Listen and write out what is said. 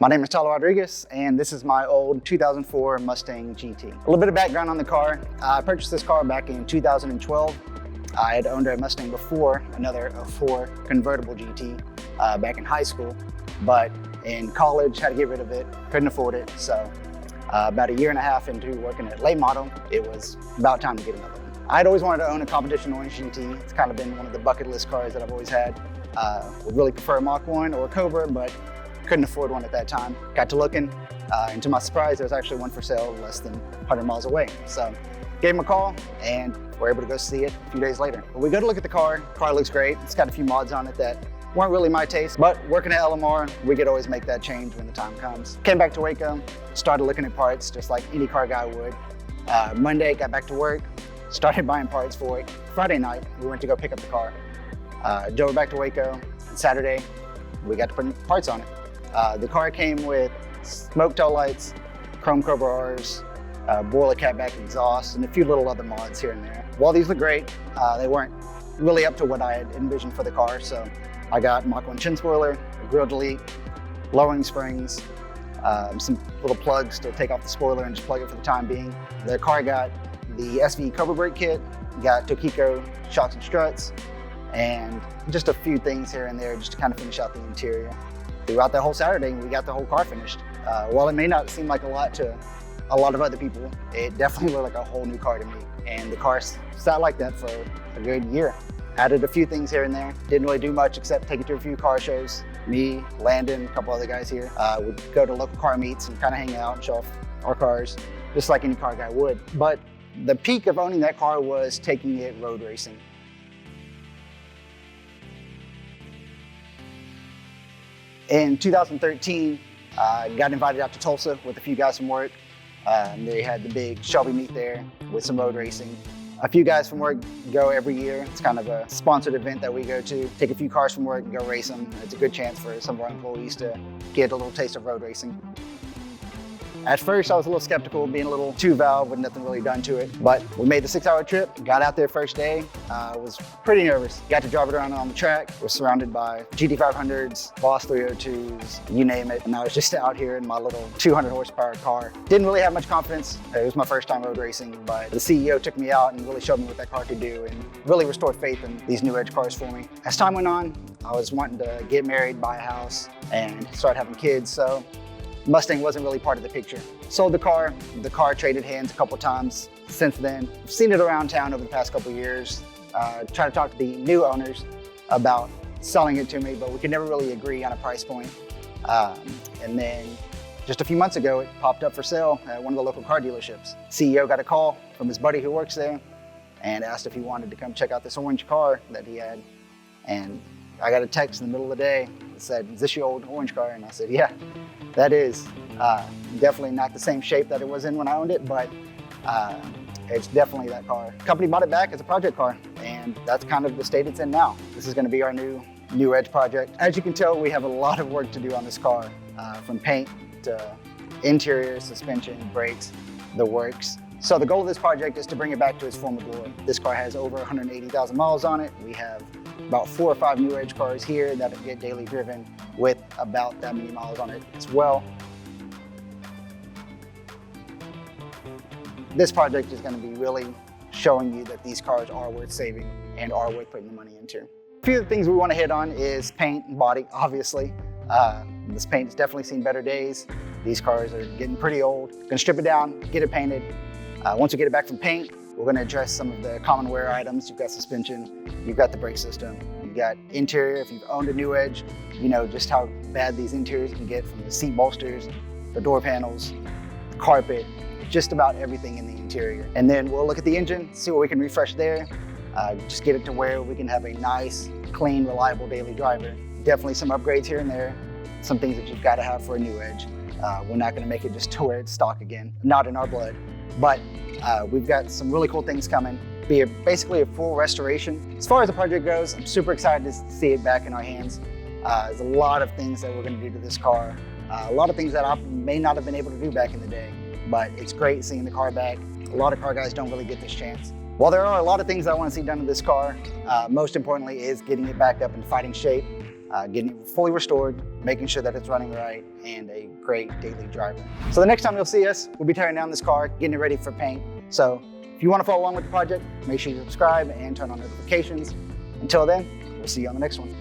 My name is Tyler Rodriquez, and this is my old 2004 Mustang GT. A little bit of background on the car. I purchased this car back in 2012. I had owned a Mustang before, another 04 convertible GT back in high school, but in college had to get rid of it, couldn't afford it. So about a year and a half into working at late model, it was about time to get another one. I'd always wanted to own a competition orange GT. It's kind of been one of the bucket list cars that I've always had. Would really prefer a Mach 1 or a Cobra, but couldn't afford one at that time. Got to looking, and to my surprise, there was actually one for sale less than 100 miles away. So gave him a call, and we're able to go see it a few days later. We go to look at the car. Car looks great. It's got a few mods on it that weren't really my taste, but working at LMR, we could always make that change when the time comes. Came back to Waco, started looking at parts just like any car guy would. Monday, got back to work, started buying parts for it. Friday night, we went to go pick up the car. Drove back to Waco. Saturday, we got to put parts on it. The car came with smoke tail lights, chrome Cobra R's, boiler catback exhaust, and a few little other mods here and there. While these look great, they weren't really up to what I had envisioned for the car, so I got Mach 1 chin spoiler, a grill delete, lowering springs, some little plugs to take off the spoiler and just plug it for the time being. The car got the SV Cobra brake kit, got Tokiko shocks and struts, and just a few things here and there just to kind of finish out the interior. Throughout that whole Saturday, we got the whole car finished. While it may not seem like a lot to a lot of other people, it definitely looked like a whole new car to me. And the car sat like that for a good year. Added a few things here and there. Didn't really do much except take it to a few car shows. Me, Landon, a couple other guys here would go to local car meets and kind of hang out and show off our cars, just like any car guy would. But the peak of owning that car was taking it road racing. In 2013, got invited out to Tulsa with a few guys from work. They had the big Shelby meet there with some road racing. A few guys from work go every year. It's kind of a sponsored event that we go to. Take a few cars from work and go race them. It's a good chance for some of our employees to get a little taste of road racing. At first, I was a little skeptical, being a little two-valve with nothing really done to it. But we made the 6-hour trip, got out there first day. Was pretty nervous. Got to drive it around on the track. Was surrounded by GT500s, Boss 302s, you name it. And I was just out here in my little 200 horsepower car. Didn't really have much confidence. It was my first time road racing, but the CEO took me out and really showed me what that car could do and really restored faith in these new Edge cars for me. As time went on, I was wanting to get married, buy a house, and start having kids. So Mustang wasn't really part of the picture. Sold the car traded hands a couple times since then. I've seen it around town over the past couple years. Tried to talk to the new owners about selling it to me, but we could never really agree on a price point. And then just a few months ago, it popped up for sale at one of the local car dealerships. CEO got a call from his buddy who works there and asked if he wanted to come check out this orange car that he had. And I got a text in the middle of the day that said, "Is this your old orange car?" And I said, "Yeah, that is." Definitely not the same shape that it was in when I owned it, but it's definitely that car. The company bought it back as a project car, and that's kind of the state it's in now. This is going to be our new Edge project. As you can tell, we have a lot of work to do on this car, from paint to interior, suspension, brakes, the works. So the goal of this project is to bring it back to its former glory. This car has over 180,000 miles on it. We have about 4 or 5 new Edge cars here that get daily driven with about that many miles on it as well. This project is going to be really showing you that these cars are worth saving and are worth putting the money into. A few of the things we want to hit on is paint and body, obviously. This paint has definitely seen better days. These cars are getting pretty old. Gonna strip it down, get it painted. Once we get it back from paint, we're going to address some of the common wear items. You've got suspension, you've got the brake system, you've got interior. If you've owned a new Edge, you know just how bad these interiors can get, from the seat bolsters, the door panels, the carpet, just about everything in the interior. And then we'll look at the engine, see what we can refresh there, just get it to where we can have a nice, clean, reliable daily driver. Definitely some upgrades here and there, some things that you've got to have for a new Edge. We're not going to make it just to where it's stock again, not in our blood. But we've got some really cool things coming. Basically a full restoration. As far as the project goes, I'm super excited to see it back in our hands. There's a lot of things that we're going to do to this car. A lot of things that I may not have been able to do back in the day, but it's great seeing the car back. A lot of car guys don't really get this chance. While there are a lot of things I want to see done to this car, most importantly is getting it back up in fighting shape. getting it fully restored, making sure that it's running right, and a great daily driver. So the next time you'll see us, we'll be tearing down this car, getting it ready for paint. So if you want to follow along with the project, make sure you subscribe and turn on notifications. Until then, we'll see you on the next one.